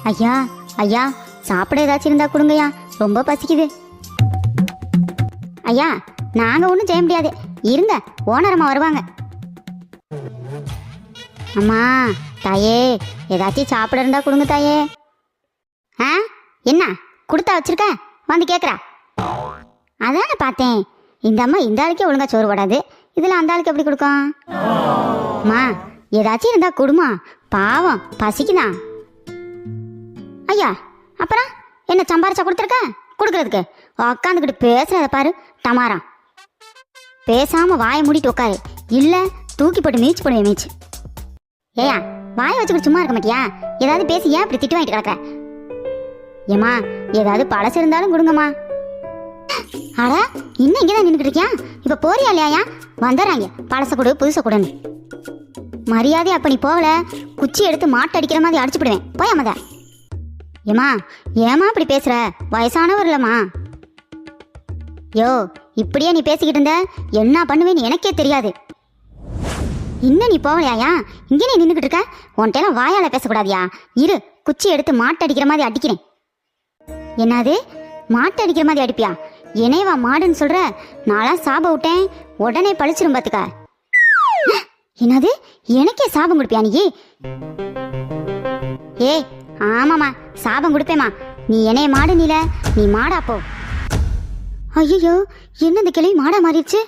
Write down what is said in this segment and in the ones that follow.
ஐயா ஐயா, சாப்பிட ஏதாச்சும் இருந்தா கொடுங்கய்யா, ரொம்ப பசிக்குது. ஐயா, நாங்க ஒன்றும் செய்ய முடியாது, இருங்க, ஓனரம்மா வருவாங்க. அம்மா, தாயே, ஏதாச்சும் சாப்பிட இருந்தா கொடுங்க தாயே. ஆ, என்ன கொடுத்தா வச்சிருக்க வந்து கேட்குறா? அதானே பார்த்தேன், இந்த அம்மா இந்த ஆளுக்கே ஒழுங்கா சோறு போடாது, இதில் அந்த ஆளுக்கு எப்படி கொடுக்கும்? அம்மா, ஏதாச்சும் இருந்தா கொடுமா, பாவம் பசிக்குதான். ஐயா, அப்புறம் என்ன சம்பாரிச்சா கொடுத்துருக்க? கொடுக்கறதுக்கு உக்காந்துக்கிட்டு பேசுறத பாரு டமாரா. பேசாம வாயை மூடிட்டு உட்காரு, இல்ல தூக்கி போட்டு மீச்சு போடுவேன் மீச்சு. ஏயா, வாயை வச்சுக்கிட்டு சும்மா இருக்க மாட்டியா? ஏதாவது பேசி ஏன் இப்படி திட்டு வாங்கிட்டு கிடக்குற? ஏமா, ஏதாவது பழசு இருந்தாலும் கொடுங்கம்மா. அட, இன்னும் இங்கதான் நின்றுட்டு இருக்கியா? இப்ப போறியா இல்லையா? வந்துடுறாங்க, பழச கொடு புதுசை கொடுன்னு. மரியாதை அப்ப நீ போகல, குச்சி எடுத்து மாட்டு அடிக்கிற மாதிரி அடிச்சு போடுவேன். போயாமத. ஏமா, ஏமா இப்படி பேசுற? வயசானவர் இல்லம்மா. யோ, இப்படியே நீ பேசிக்கிட்டு இருந்த என்ன பண்ணுவேன்னு எனக்கே தெரியாது. இன்னும் நீ போகலையா? இங்கே நீ நின்றுக்கிட்டு இருக்க? உன்கிட்ட வாயால பேசக்கூடாதியா? இரு, குச்சி எடுத்து மாட்டு அடிக்கிற மாதிரி அடிக்கிறேன். என்னது, மாட்டு அடிக்கிற மாதிரி அடிப்பியா? என்னைவா மாடுன்னு சொல்ற? நான்லாம் சாபம் விட்டேன், உடனே பழிச்சிரும் பாத்துக்க. என்னது, எனக்கே சாபம் கொடுப்பியா நீ? ஏ, ஆமாமா, சாபம் கொடுப்பேமா. நீ என்னைய மாடு நீல, நீ மாடா போ. ஐயோ, என்ன இந்த கிளவி மாடா மாறிடுச்சு?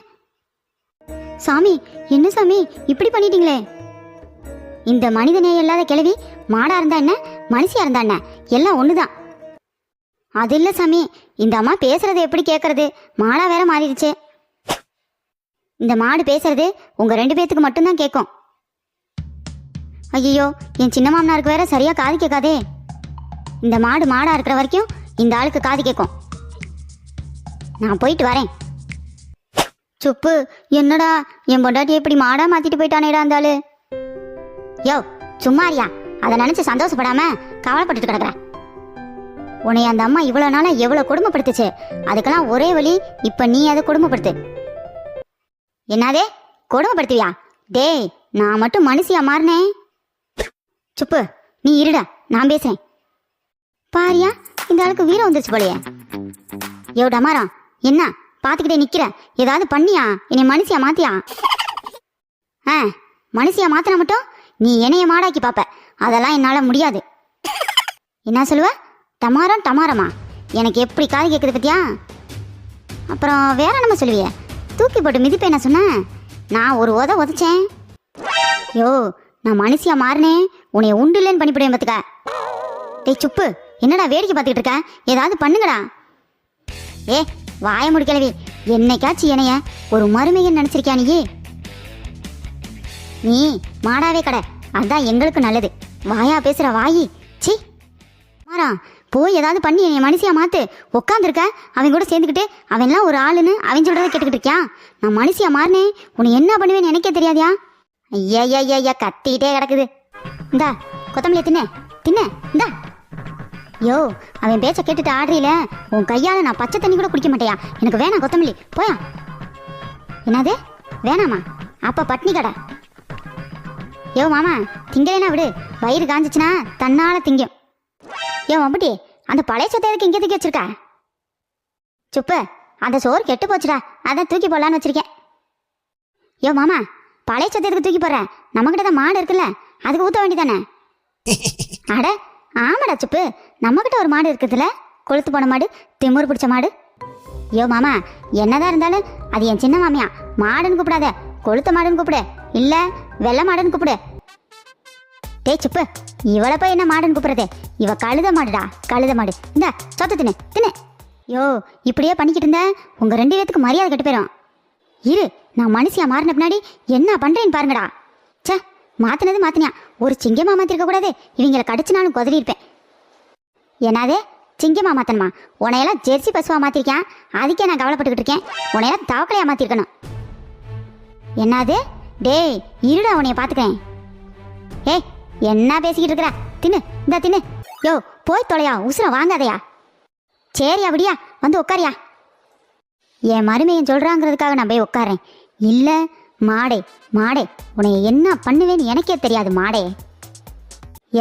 சாமி, என்ன சாமி இப்படி பண்ணிட்டீங்களே? இந்த மனிதனே இல்லாத கிளவி மாடா இருந்தா என்ன, மனுஷியா இருந்தா என்ன, எல்லாம் ஒண்ணுதான். அது இல்ல சாமி, இந்த அம்மா பேசுறது எப்படி கேட்கறது? மாடா வேற மாறிடுச்சு. இந்த மாடு பேசுறது உங்க 2 பேத்துக்கு மட்டும்தான் கேட்கும். ஐயோ, என் சின்ன மாமனாருக்கு வேற சரியா காது கேட்காதே. இந்த மாடு மாடா இருக்கிற வரைக்கும் இந்த ஆளுக்கு காது கேட்கும். நான் போயிட்டு வரேன். சுப்பு, என்னடா என் பொண்டாட்டி எப்படி மாடா மாத்திட்டு போயிட்டானேடா அந்த ஆளு? யோ, சும்மாரியா, அதை நினைச்சு சந்தோஷப்படாம கவலைப்பட்டுட்டு கிடக்குற. உன்னை அந்த அம்மா இவ்வளவு நாளா எவ்வளவு கொடுமைப்படுத்துச்சு, அதுக்கெல்லாம் ஒரே வழி, இப்ப நீ அதை கொடுமைப்படுத்து. என்னதே கொடுமைப்படுத்துவியா? டேய், நான் மட்டும் மனுஷியா மாறினேன். சுப்பு, நீ இருடா, நான் பேசுறேன். பாரியா, இந்த ஆளுக்கு வீரம் வந்துருச்சு போலையே. யோ டமாரா, என்ன பாத்துக்கிட்டே நிக்கிற? ஏதாவது பண்ணியா? என்னை மனுஷியா மாத்தியா? மனுஷியா மாத்தினா மட்டும் நீ என்னைய மாடாக்கி பாப்ப, அதெல்லாம் என்னால முடியாது. என்ன சொல்லுவ? டமாரம் டமாரமா? எனக்கு எப்படி காது கேட்குது பத்தியா? அப்புறம் வேற நம்ம சொல்லுவிய? தூக்கி போட்டு மிதிப்பேன் என்ன சொன்ன? நான் ஒரு உதைச்சேன். யோ, நான் மனுஷியா மாறினேன், உன்னைய உண்டு இல்லைன்னு பண்ணிவிடுவேன் பார்த்துக்க. டேய் சுப்பு, என்னடா வேடிக்கை பார்த்துக்கிட்டு இருக்க? ஏதாவது பண்ணுங்கடா. ஏ, வாய முடிக்கலவி, என்னைக்காச்சும் என்னைய ஒரு மருமையன் நினைச்சிருக்கியா நீ? நீ மாடாவே கடை, அதான் எங்களுக்கு நல்லது. வாயா பேசுற வாயி. சி மாறா, போய் ஏதாவது பண்ணி என்னை மனுஷியா மாத்து. உட்காந்துருக்க அவன் கூட சேர்ந்துக்கிட்டு அவன்லாம் ஒரு ஆளுன்னு அவன் சொல்றதை கேட்டுக்கிட்டு இருக்கியா? நான் மனுஷியா மாறினேன், உன்னை என்ன பண்ணுவேன்னு எனக்கே தெரியாதியா? ஐயா ஐயா ஐயா, கத்திக்கிட்டே கிடக்குது. இந்தா கொத்தமல்லி தின்ன தின்ன, இந்தா. யோ, அவன் பேச்ச கேட்டுட்டு ஆடுறீல, உன் கையால நான் பச்சை தண்ணி கூட குடிக்க மாட்டேயா? எனக்கு வேணாம் கொத்தமல்லி, போயா. என்னது வேணாமா? அப்ப பட்னி கடை. யோ மாமா, திங்கலைனா விடு, வயிறு காஞ்சிச்சுன்னா தன்னால திங்கும். யோ மம்புட்டி, அந்த பழைய சொத்தை எதுக்கு இங்கே தூக்கி வச்சிருக்க? சுப்பு, அந்த சோறு கெட்டு போச்சுடா, அதான் தூக்கி போடலான்னு வச்சிருக்கேன். யோ மாமா, பழைய சொத்தை எதுக்கு தூக்கி போடுற? நம்மகிட்ட தான் மாடு இருக்குல்ல, அதுக்கு ஊற்ற வேண்டிதானே? அட ஆமாடா சுப்பு, நம்மகிட்ட ஒரு மாடு இருக்குதுல்ல, கொளுத்து போன மாடு, திமுரு பிடிச்ச மாடு. யோ மாமா, என்னதான் இருந்தாலும் அது என் சின்ன மாமியா. மாடுன்னு கூப்பிடாத, கொளுத்த மாடுன்னு கூப்பிடு, இல்ல வெள்ளை மாடுன்னு கூப்பிடு. டேய் சுப்பு, இவளை போய் என்ன மாடுன்னு கூப்பிடுறது? இவ கழுத மாடுடா, கழுத மாடு. இந்த சொத்த தின்னு தின்னு. யோ, இப்படியே பண்ணிக்கிட்டு இருந்த உங்க 2 பேத்துக்கு மரியாதை கெட்டு போயிடும். இரு, நான் மனுஷியா மாறின பின்னாடி என்ன பண்றேன்னு பாருங்கடா. சே, மாத்தினது மாத்தினியா, ஒரு சிங்கமா மாத்திருக்க கூடாது, இவங்களை கடிச்சுனாலும் குதறி இருப்பேன். என்னதே சிங்கமா மாத்தணுமா? உனையெல்லாம் ஜெர்சி பசுவா மாத்திருக்கேன், அதுக்கே நான் கவலைப்பட்டுக்கிட்டு இருக்கேன். உனையெல்லாம் தவக்கலையா மாத்திருக்கணும். என்னது? டேய் இருடா, உன்னைய பாத்துக்கிறேன். ஏய், என்ன பேசிக்கிட்டு இருக்கிற? தின்னு, இந்த தின்னு. யோ, போய் தொலையா, உசுர வாங்காதையா. சரியா, விடியா, வந்து உட்காரியா. என் மருமையன் சொல்றாங்கிறதுக்காக நான் போய் உட்காரேன். இல்ல மாடே மாடே, உன்னை என்ன பண்ணுவேன்னு எனக்கே தெரியாது மாடே.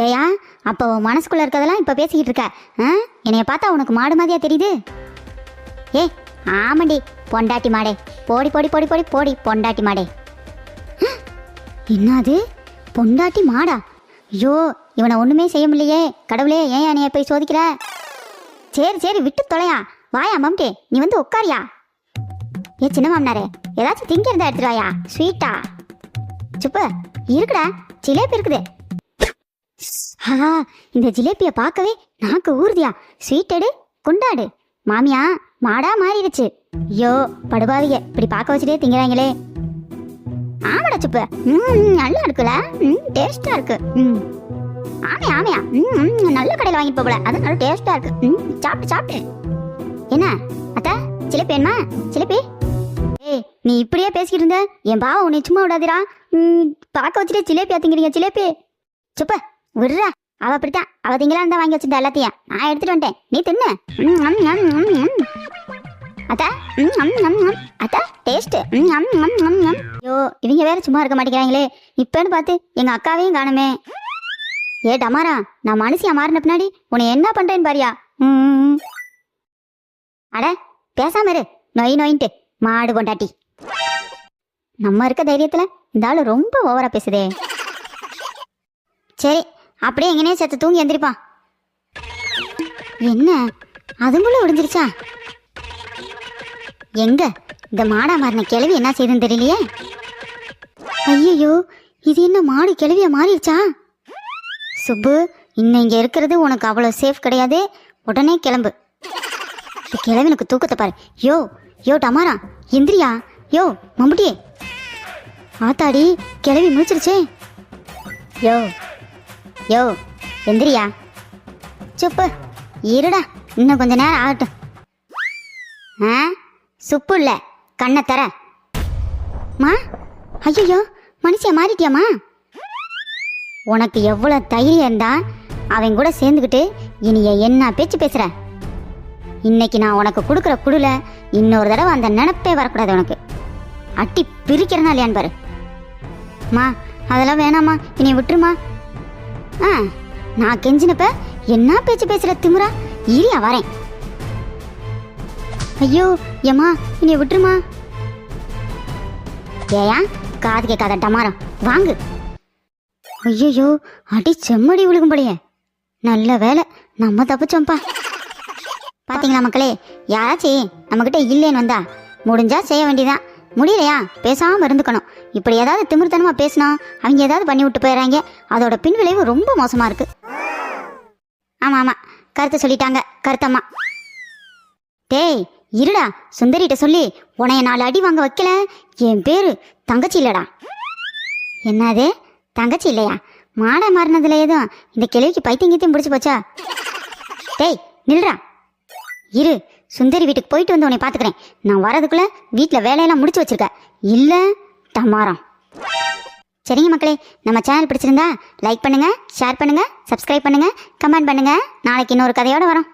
ஏயா அப்போ உன் மனசுக்குள்ள இருக்கதெல்லாம் இப்போ பேசிக்கிட்டு இருக்க? என்னைய பார்த்தா உனக்கு மாடு மாதிரியா தெரியுது? ஏ ஆமாண்டி, பொண்டாட்டி மாடே. போடி போடி போடி போடி போடி பொண்டாட்டி மாடே. என்னது பொண்டாட்டி மாடா? ஐயோ, இவனை ஒன்றுமே செய்ய முடியலையே கடவுளே, ஏன் என்னைய போய் சோதிக்கிற? சரி சரி விட்டு தொலையா. வாயா மம்டே, நீ வந்து உட்காரியா. ஏ சின்ன மாமனாரே, ஏதாச்சும் திங்க இருந்தா எடுத்துட்டு வாயா, ஸ்வீட்டா. சுப்பு இருக்குடா, ஜிலேபி இருக்குது. இந்த ஜிலேபியை பார்க்கவே நாக்கு ஊறுதியா. ஸ்வீட் எடு, கொண்டாடு. மாமியா மாடா மாறிடுச்சு. ஐயோ படுபாவிய, இப்படி பார்க்க வச்சுட்டே திங்கிறாங்களே. ஆமாடா சுப்பு, நல்லா இருக்குல்ல, டேஸ்டா இருக்கு. ஆமையா ஆமையா, நல்ல கடையில் வாங்கிட்டு போகல, அது நல்ல டேஸ்டா இருக்கு. சாப்பிட்டு சாப்பிட்டு. என்ன அத்தா, ஜிலேபி வேணுமா? ஜிலேபி? ஏய் நீ இப்படியே பேசிக்கிட்டு இருந்த என் பாவம் உன்னை சும்மா விடாதீரா. பார்க்க வச்சுட்டே ஜிலேபியா திங்கிறீங்க? ஜிலேபி சுப்ப விடுறா. அவ அப்படித்தான், அவ திங்கலாம் தான் வாங்கி வச்சிருந்தா எல்லாத்தையும். நான் எடுத்துட்டு வந்துட்டேன், நீ தின்னு. அத்தா அத்தா டேஸ்ட். ஐயோ இவங்க வேற சும்மா இருக்க மாட்டேங்கிறாங்களே. இப்பன்னு பார்த்து எங்க அக்காவையும் காணுமே. ஏ டமாரா, நான் மனுஷியா மாறின பின்னாடி உன்னை என்ன பண்றேன்னு பாரியா. அட பேசாம இரு, நொய் நொயின்ட்டு மாடு பொண்டாட்டி. நம்ம இருக்க தைரியத்துல இந்த ஆளு ரொம்ப ஓவரா பேசுதே. சரி அப்படியே எங்கனே சேர்த்து தூங்கி எந்திரிப்பான். என்ன அதுங்குள்ள ஒடிஞ்சிருச்சா? எங்க இந்த மாடா மாறின கிழவி என்ன செய்யுதுன்னு தெரியலையே. ஐயோ, இது என்ன மாடு கிழவியா மாறிடுச்சா? சுப்பு, இன்னும் இங்க இருக்கிறது உனக்கு அவ்வளவு சேஃப் கிடையாது. உடனே கிளம்பு. இந்த கிழவினுக்கு தூக்கத்தை பாரு. யோ யோ டமாரா, எந்திரியா. யோ மம்புட்டியே. ஆத்தாடி, கிழவி முடிச்சிருச்சே. யோ யோ எந்திரியா. சுப்பு இருடா, இன்னும் கொஞ்ச நேரம் ஆகட்டும். சுப்பு இல்ல, கண்ணை தர. மா ஐயோ, மனுஷியா மாறிட்டியாமா? உனக்கு எவ்வளவு தைரியம் இருந்தா அவன் கூட சேர்ந்துக்கிட்டு இனிய என்ன பேச்சு பேசுற? இன்னைக்கு நான் உனக்கு கொடுக்குற குடுல இன்னொரு தடவை அந்த நினைப்பே வரக்கூடாது உனக்கு. அட்டி பிரிக்கிறனா இல்லையான்னு பாரு. மா அதெல்லாம் வேணாமா, இனி விட்டுருமா. நான் கெஞ்சினப்ப என்ன பேச்சு பேசுற திமுறா? இரியா வரேன். ஐயோ ஏமா, இனி விட்டுருமா. ஏயா காது கேட்காத டமாரா, வாங்கு. ஐயோ அடி செம்மடி விழுகும்படியே. நல்ல வேலை நம்ம தப்பிச்சோம்ப்பா. பாத்தீங்களா மக்களே, யாராச்சும் நம்மகிட்ட இல்லைன்னு வந்தா முடிஞ்சா செய்ய வேண்டியதான். முடியலையா பேசாம இருந்துக்கணும். இப்படி ஏதாவது திமிர்த்தனமா பேசினா அவங்க ஏதாவது பண்ணி விட்டு போயிடறாங்க. அதோட பின்விளைவு ரொம்ப மோசமா இருக்கு. ஆமா ஆமா, கருத்து சொல்லிட்டாங்க கருத்தம்மா. டேய் இருடா, சுந்தரிட்ட சொல்லி உனைய 4 அடி வாங்க வைக்கல. என் பேரு தங்கச்சி இல்லடா. என்னது தங்கச்சி இல்லையா? மாடா மாறினதுல எதுவும் இந்த கிழவிக்கு பைத்தியங்கத்தையும் பிடிச்சி போச்சா? டேய் நில்றா. இரு, சுந்தரி வீட்டுக்கு போயிட்டு வந்து உன்னை பார்த்துக்கிறேன். நான் வரதுக்குள்ள வீட்டில் வேலையெல்லாம் முடிச்சு வச்சிருக்க. இல்லை டமாரம். சரிங்க மக்களே, நம்ம சேனல் பிடிச்சிருந்தா லைக் பண்ணுங்க, ஷேர் பண்ணுங்க, சப்ஸ்கிரைப் பண்ணுங்க, கமெண்ட் பண்ணுங்க. நாளைக்கு இன்னொரு கதையோட வரோம்.